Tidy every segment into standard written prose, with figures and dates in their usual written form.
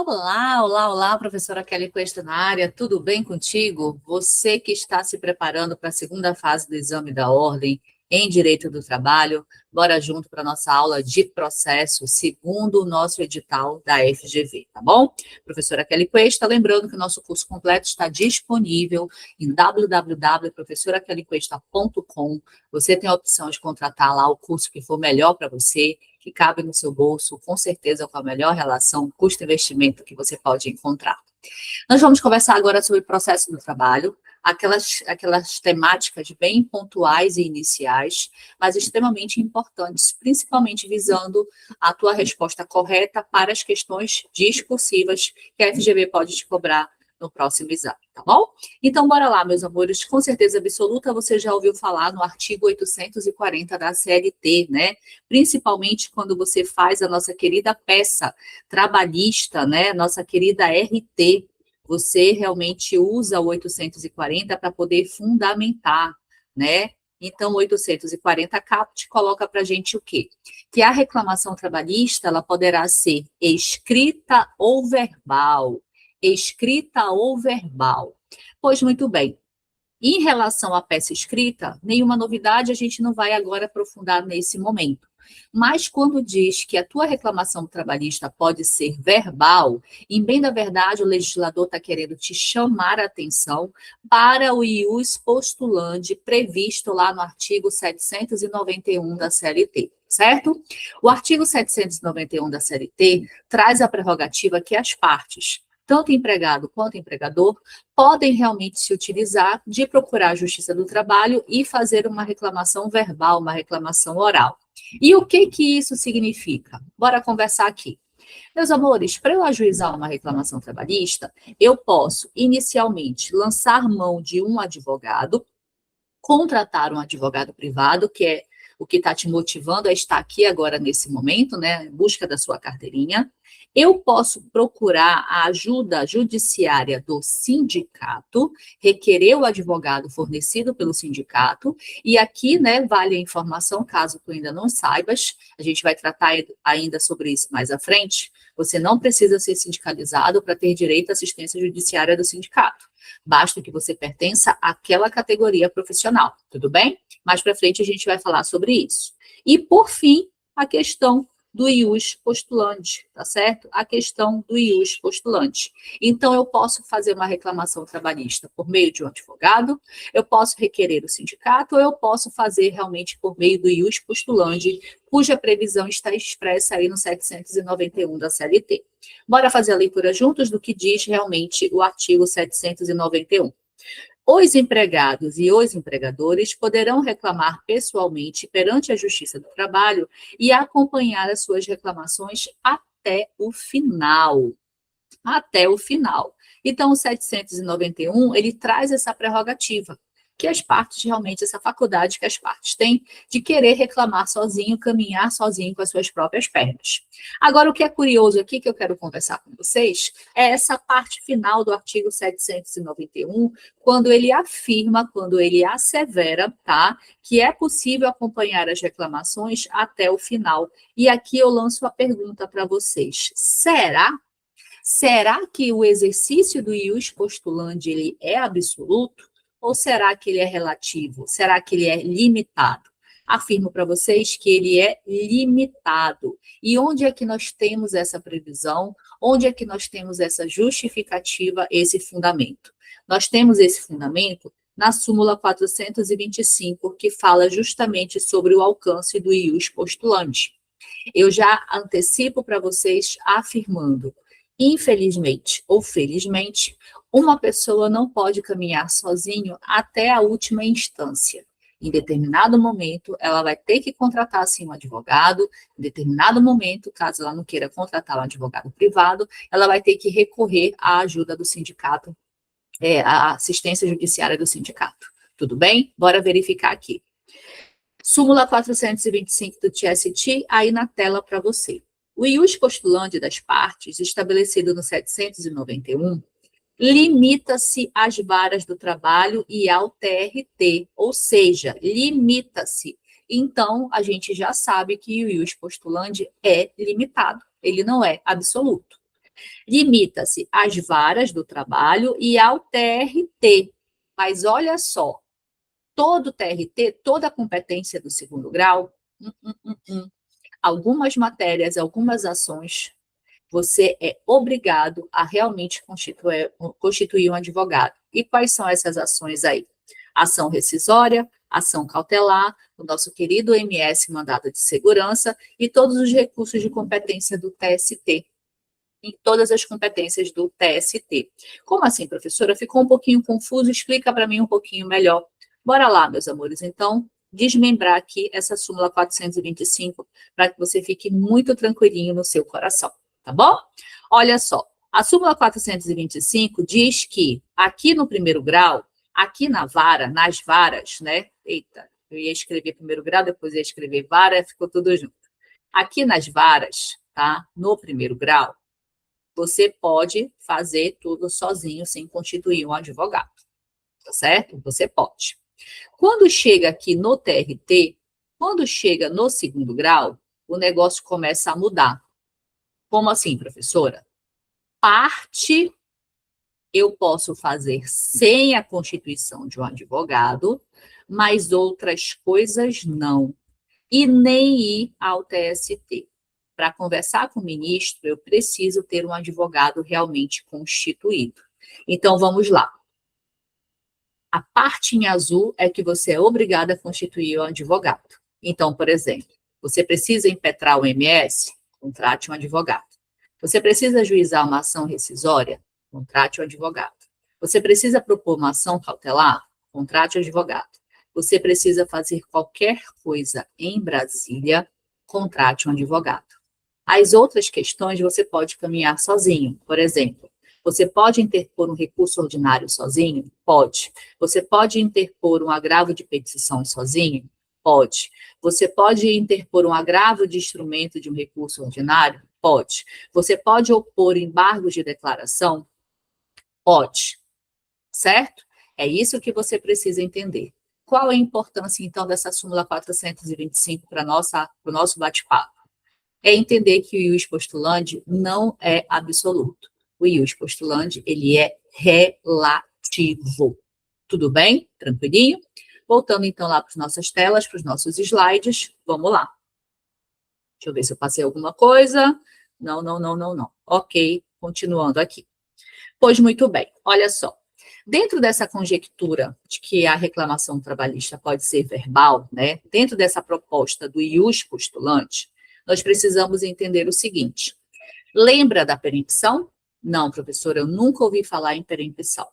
Olá, olá, olá, professora Kelly Cuesta na área, tudo bem contigo? Você que está se preparando para a segunda fase do exame da ordem em Direito do Trabalho, bora junto para a nossa aula de processo, segundo o nosso edital da FGV, tá bom? Professora Kelly Cuesta, lembrando que o nosso curso completo está disponível em www.professorakellycuesta.com. Você tem a opção de contratar lá o curso que for melhor para você, que cabe no seu bolso, com certeza com a melhor relação custo-investimento que você pode encontrar. Nós vamos conversar agora sobre o processo do trabalho, aquelas temáticas bem pontuais e iniciais, mas extremamente importantes, principalmente visando a tua resposta correta para as questões discursivas que a FGV pode te cobrar no próximo exame, tá bom? Então, bora lá, meus amores. Com certeza absoluta, você já ouviu falar no artigo 840 da CLT, né? Principalmente quando você faz a nossa querida peça trabalhista, né? Nossa querida RT. Você realmente usa o 840 para poder fundamentar, né? Então, o 840 caput coloca para a gente o quê? Que a reclamação trabalhista, ela poderá ser escrita ou verbal. Escrita ou verbal. Pois muito bem. Em relação à peça escrita, nenhuma novidade, a gente não vai agora aprofundar nesse momento. Mas quando diz que a tua reclamação trabalhista pode ser verbal, em bem da verdade, o legislador está querendo te chamar a atenção para o ius postulandi previsto lá no artigo 791 da CLT, certo? O artigo 791 da CLT traz a prerrogativa que as partes, tanto empregado quanto empregador, podem realmente se utilizar de procurar a Justiça do Trabalho e fazer uma reclamação verbal, uma reclamação oral. E o que isso significa? Bora conversar aqui. Meus amores, para eu ajuizar uma reclamação trabalhista, eu posso, inicialmente, lançar mão de um advogado, contratar um advogado privado, que é o que está te motivando a estar aqui agora nesse momento, né, em busca da sua carteirinha. Eu posso procurar a ajuda judiciária do sindicato, requerer o advogado fornecido pelo sindicato, e aqui, né, vale a informação, caso tu ainda não saibas, a gente vai tratar ainda sobre isso mais à frente, você não precisa ser sindicalizado para ter direito à assistência judiciária do sindicato. Basta que você pertença àquela categoria profissional, tudo bem? Mais para frente a gente vai falar sobre isso. E, por fim, a questão do ius postulante, tá certo? A questão do ius postulante. Então, eu posso fazer uma reclamação trabalhista por meio de um advogado, eu posso requerer o sindicato, ou eu posso fazer realmente por meio do ius postulante, cuja previsão está expressa aí no 791 da CLT. Bora fazer a leitura juntos do que diz realmente o artigo 791. Os empregados e os empregadores poderão reclamar pessoalmente perante a Justiça do Trabalho e acompanhar as suas reclamações até o final. Até o final. Então, o 791, ele traz essa prerrogativa, que as partes, realmente, essa faculdade que as partes têm de querer reclamar sozinho, caminhar sozinho com as suas próprias pernas. Agora, o que é curioso aqui, que eu quero conversar com vocês, é essa parte final do artigo 791, quando ele afirma, quando ele assevera, tá, que é possível acompanhar as reclamações até o final. E aqui eu lanço a pergunta para vocês. Será que o exercício do ius postulandi ele é absoluto? Ou será que ele é relativo? Será que ele é limitado? Afirmo para vocês que ele é limitado. E onde é que nós temos essa previsão? Onde é que nós temos essa justificativa, esse fundamento? Nós temos esse fundamento na súmula 425, que fala justamente sobre o alcance do ius postulandi. Eu já antecipo para vocês afirmando: infelizmente ou felizmente, uma pessoa não pode caminhar sozinho até a última instância. Em determinado momento, ela vai ter que contratar, sim, um advogado. Em determinado momento, caso ela não queira contratar um advogado privado, ela vai ter que recorrer à ajuda do sindicato, à assistência judiciária do sindicato. Tudo bem? Bora verificar aqui. Súmula 425 do TST, aí na tela para você. O ius postulandi das partes, estabelecido no 791, limita-se às varas do trabalho e ao TRT, ou seja, limita-se. Então, a gente já sabe que o ius postulandi é limitado, ele não é absoluto. Limita-se às varas do trabalho e ao TRT. Mas olha só, todo TRT, toda a competência do segundo grau, algumas matérias, algumas ações, você é obrigado a realmente constituir um advogado. E quais são essas ações aí? Ação rescisória, ação cautelar, o nosso querido MS, mandado de segurança, e todos os recursos de competência do TST. Em todas as competências do TST. Como assim, professora? Ficou um pouquinho confuso? Explica para mim um pouquinho melhor. Bora lá, meus amores. Então, desmembrar aqui essa súmula 425 para que você fique muito tranquilinho no seu coração, tá bom? Olha só, a súmula 425 diz que aqui no primeiro grau, aqui na vara, nas varas, né? Eita, eu ia escrever primeiro grau, depois ia escrever vara, ficou tudo junto. Aqui nas varas, tá? No primeiro grau, você pode fazer tudo sozinho, sem constituir um advogado, tá certo? Você pode. Quando chega aqui no TRT, quando chega no segundo grau, o negócio começa a mudar. Como assim, professora? Parte eu posso fazer sem a constituição de um advogado, mas outras coisas não. E nem ir ao TST. Para conversar com o ministro, eu preciso ter um advogado realmente constituído. Então, vamos lá. A parte em azul é que você é obrigado a constituir um advogado. Então, por exemplo, você precisa impetrar o MS? Contrate um advogado. Você precisa ajuizar uma ação rescisória? Contrate um advogado. Você precisa propor uma ação cautelar? Contrate um advogado. Você precisa fazer qualquer coisa em Brasília? Contrate um advogado. As outras questões você pode caminhar sozinho. Por exemplo, você pode interpor um recurso ordinário sozinho? Pode. Você pode interpor um agravo de petição sozinho? Pode. Você pode interpor um agravo de instrumento de um recurso ordinário? Pode. Você pode opor embargos de declaração? Pode. Certo? É isso que você precisa entender. Qual a importância, então, dessa súmula 425 para o nosso bate-papo? É entender que o ius postulante não é absoluto. O ius postulante, ele é relativo. Tudo bem? Tranquilinho? Voltando, então, lá para as nossas telas, para os nossos slides. Vamos lá. Deixa eu ver se eu passei alguma coisa. Não. Ok, continuando aqui. Pois muito bem, olha só. Dentro dessa conjectura de que a reclamação trabalhista pode ser verbal, né? Dentro dessa proposta do ius postulante, nós precisamos entender o seguinte. Lembra da perempção? Não, professora, eu nunca ouvi falar em perempção.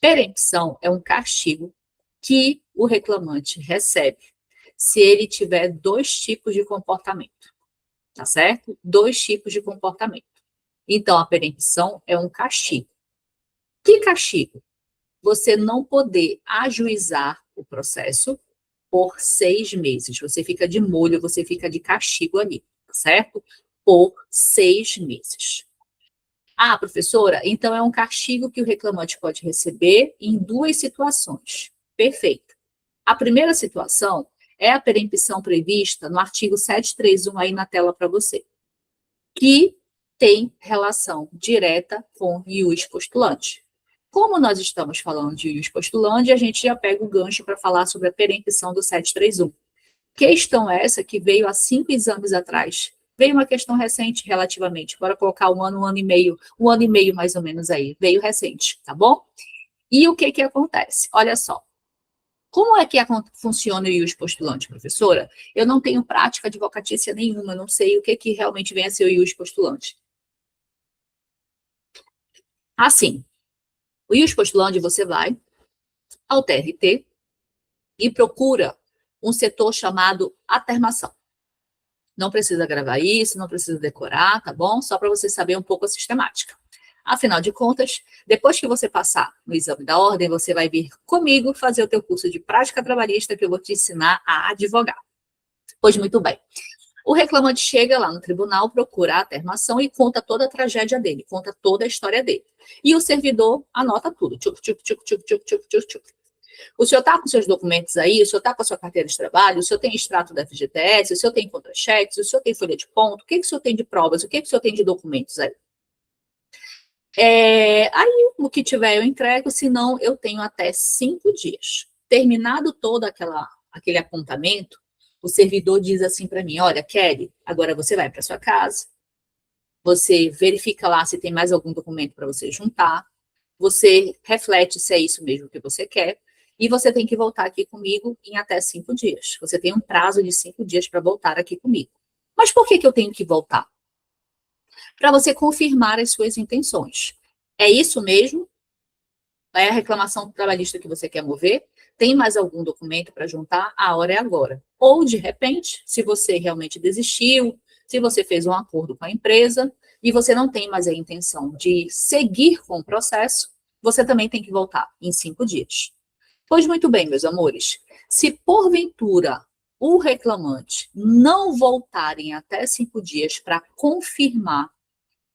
Perempção é um castigo que o reclamante recebe se ele tiver dois tipos de comportamento, tá certo? Dois tipos de comportamento. Então, a perempção é um castigo. Que castigo? Você não poder ajuizar o processo por 6 meses. Você fica de molho, você fica de castigo ali, certo? Por 6 meses. Ah, professora, então é um castigo que o reclamante pode receber em duas situações. Perfeito. A primeira situação é a perempção prevista no artigo 731 aí na tela para você, que tem relação direta com ius postulante. Como nós estamos falando de ius postulante, a gente já pega o gancho para falar sobre a perempção do 731. Questão essa que veio há 5 exames atrás. Veio uma questão recente, relativamente. Bora colocar um ano e meio mais ou menos aí. Veio recente, tá bom? E o que acontece? Olha só. Como é que funciona o ius postulante, professora? Eu não tenho prática advocatícia nenhuma, não sei o que realmente vem a ser o ius postulante. Assim, o ius postulante, você vai ao TRT e procura um setor chamado atermação. Não precisa gravar isso, não precisa decorar, tá bom? Só para você saber um pouco a sistemática. Afinal de contas, depois que você passar no exame da ordem, você vai vir comigo fazer o teu curso de prática trabalhista, que eu vou te ensinar a advogar. Pois muito bem. O reclamante chega lá no tribunal, procura a atermação e conta toda a tragédia dele, conta toda a história dele. E o servidor anota tudo. O senhor está com seus documentos aí, o senhor está com a sua carteira de trabalho, o senhor tem extrato da FGTS, o senhor tem contra-cheques, o senhor tem folha de ponto, o que o senhor tem de provas, o que o senhor tem de documentos aí? Aí, o que tiver eu entrego, senão eu tenho até 5 dias. Terminado todo aquele apontamento, o servidor diz assim para mim, olha, Kelly, agora você vai para sua casa, você verifica lá se tem mais algum documento para você juntar, você reflete se é isso mesmo que você quer, e você tem que voltar aqui comigo em até 5 dias. Você tem um prazo de 5 dias para voltar aqui comigo. Mas por que eu tenho que voltar? Para você confirmar as suas intenções. É isso mesmo? É a reclamação trabalhista que você quer mover? Tem mais algum documento para juntar? A hora é agora. Ou, de repente, se você realmente desistiu, se você fez um acordo com a empresa e você não tem mais a intenção de seguir com o processo, você também tem que voltar em 5 dias. Pois muito bem, meus amores, se porventura o reclamante não voltar em até 5 dias para confirmar,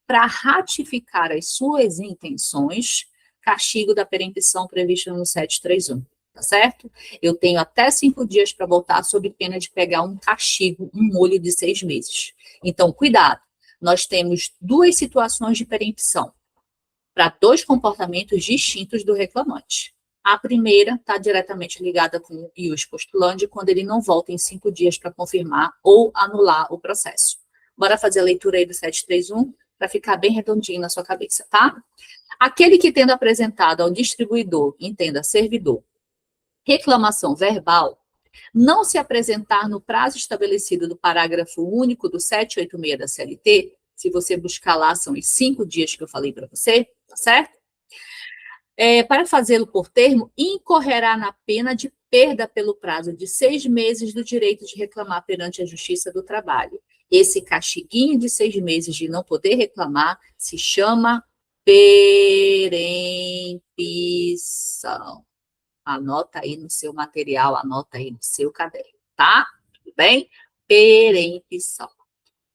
para ratificar as suas intenções, castigo da perempção previsto no 731, tá certo? Eu tenho até 5 dias para voltar sob pena de pegar um castigo, um molho de 6 meses. Então, cuidado, nós temos 2 situações de perempção para 2 comportamentos distintos do reclamante. A primeira está diretamente ligada com o ius postulandi, quando ele não volta em 5 dias para confirmar ou anular o processo. Bora fazer a leitura aí do 731 para ficar bem redondinho na sua cabeça, tá? Aquele que tendo apresentado ao distribuidor, entenda, servidor, reclamação verbal, não se apresentar no prazo estabelecido do parágrafo único do 786 da CLT, se você buscar lá, são os 5 dias que eu falei para você, tá certo? Para fazê-lo por termo, incorrerá na pena de perda pelo prazo de 6 meses do direito de reclamar perante a Justiça do Trabalho. Esse castiguinho de 6 meses de não poder reclamar se chama perempção. Anota aí no seu material, anota aí no seu caderno, tá? Tudo bem? Perempção.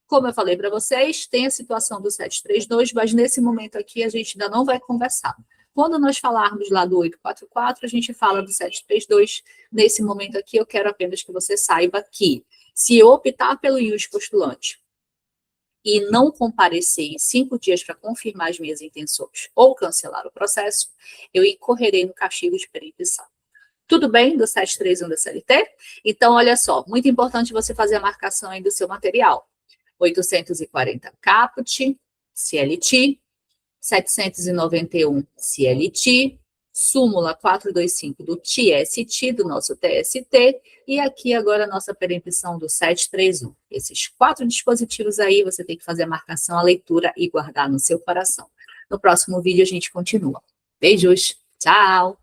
Como eu falei para vocês, tem a situação do 732, mas nesse momento aqui a gente ainda não vai conversar. Quando nós falarmos lá do 844, a gente fala do 732. Nesse momento aqui, eu quero apenas que você saiba que, se eu optar pelo ius postulante e não comparecer em 5 dias para confirmar as minhas intenções ou cancelar o processo, eu incorrerei no castigo de perempção. Tudo bem do 731 da CLT? Então, olha só, muito importante você fazer a marcação aí do seu material. 840 caput, CLT, 791 CLT, súmula 425 do TST, do nosso TST, e aqui agora a nossa perempção do 731. Esses 4 dispositivos aí, você tem que fazer a marcação, a leitura e guardar no seu coração. No próximo vídeo a gente continua. Beijos, tchau!